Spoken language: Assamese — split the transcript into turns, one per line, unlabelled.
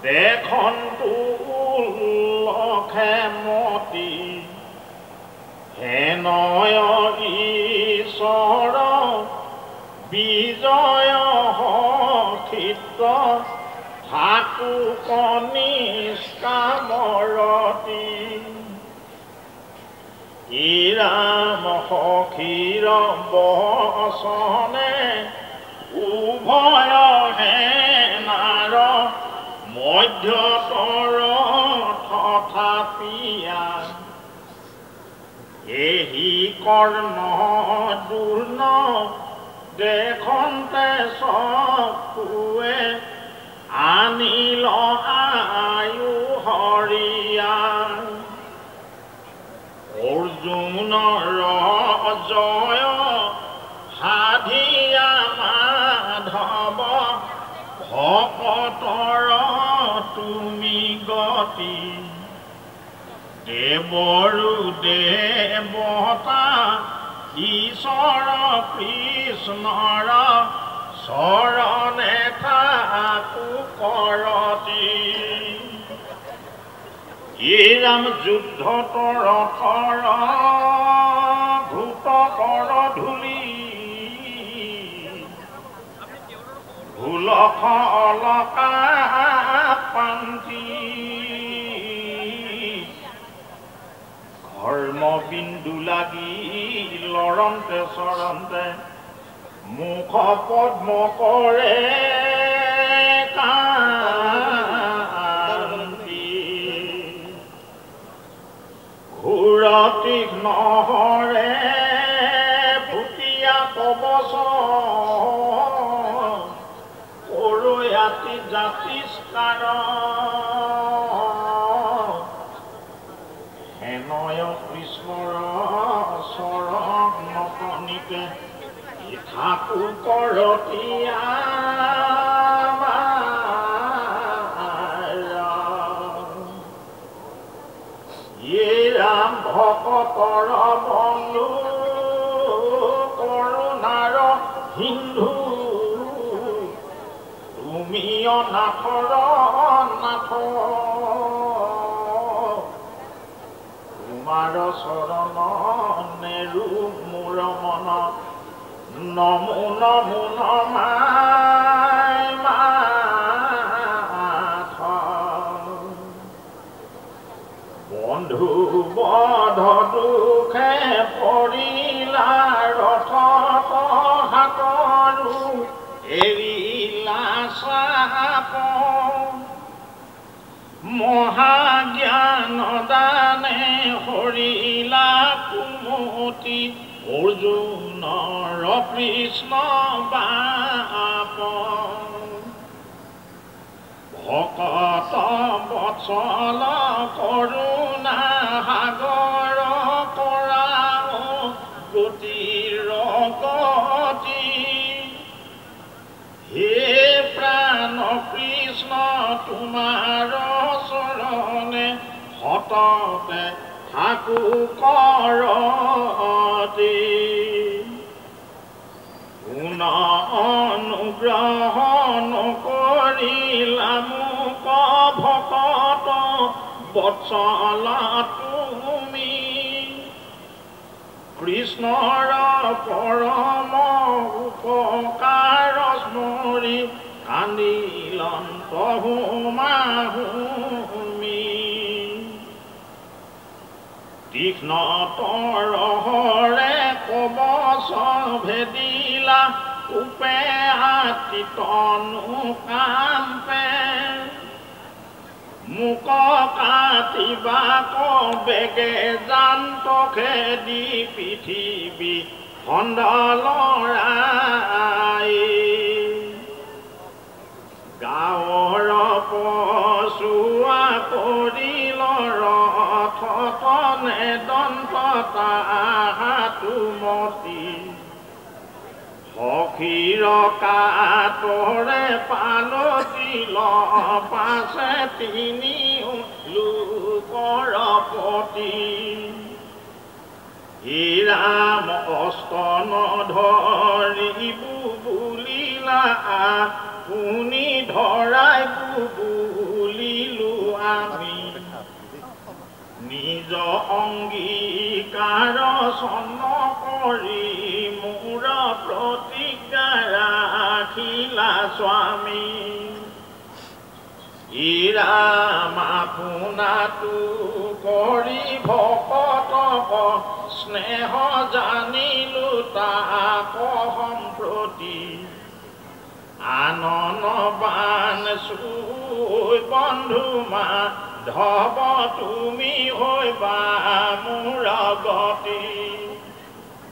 দেখন্তু লক্ষেমতী হেনয় ঈশ্বৰ বিজয় ক্ষিত্ৰ ঠাকু কনিষ্কামৰতী ইৰাম সখীৰ বচনে উভয় হেনাৰ মধ্যতৰ তথাপিয়া এহি কৰ্ণ দূৰ্ণ দেখন্তে চকুৱে আনিল আয়ু হৰিয়া অৰ্জুনৰ জয় সাধিয়া মাধৱ ভকতৰ তুমি গতি দেৱৰু দেৱতা ঈশ্বৰ কৃষ্ণৰ চৰণে থাকো কৰতি ইৰাম যুদ্ধতৰ ৰথৰ ঘূতকৰ ধূলি ভুলখ অলকা পান্তি ধৰ্ম বিন্দু লাগি লৰন্তে চৰন্তে মুখ পদ্ম কৰে কান্তি ঘূৰ তীক্ষ্ণ হৰে ভুটিয়া কবচ কৰয়াতি জাতিষ্কাৰ হেনয় কৃষ্ণৰ চৰণ নকনিকে ঠাকু কৰতিয়া ইৰাম ভকতৰ বন্ধু কৰুণাৰ সিন্ধু তুমি অনাথৰ নাথ তোমাৰ চৰণ নেৰু মোৰ মন নমো নমো নমাই মাথ বন্ধু বধ দুখে পৰিলা ৰথ হাতৰো এৰিলা চাপ মহাজ্ঞান দানে হৰিলা কুমতি অৰ্জুনৰ কৃষ্ণ বাপ ভকত বৎসল কৰুণা সাগৰ কৰা গতিৰ গতি হে প্ৰাণ কৃষ্ণ তোমাৰ চৰণে সততে থাকো কৰতি গুণ অনুগ্ৰহ নকৰিলা মোক ভকত বৎসল তুমি কৃষ্ণৰ পৰম উপকাৰ স্মৰি কান্দিলন্ত হুমাহুমি তীক্ষ্ণ তৰহৰে কবচ ভেদিলা উপে হাতী তনু কাম্পে মুক কাটিবা বেগে জান্ত খেদি পৃথিৱী খণ্ডলৰাই গাঁৱৰ পচুৱা পৰিল ৰথ তনে দন্ত তাহাতুমতি সখীৰ কাতৰে পালতিল পাছে তিনি লোকৰ পতি ইৰাম অস্ত নধৰিবু বুলিলা পুনি ধৰাই বুবুলি নিজ অঙ্গীকাৰ চন্ন কৰি মোৰ প্ৰতিজ্ঞা ৰাখিলা স্বামী ইৰাম আপোনাতো কৰি ভকতক স্নেহ জানিলো তাক সম্প্ৰতি আননবান চুই বন্ধু মাধৱ তুমি হৈবা মোৰ গতি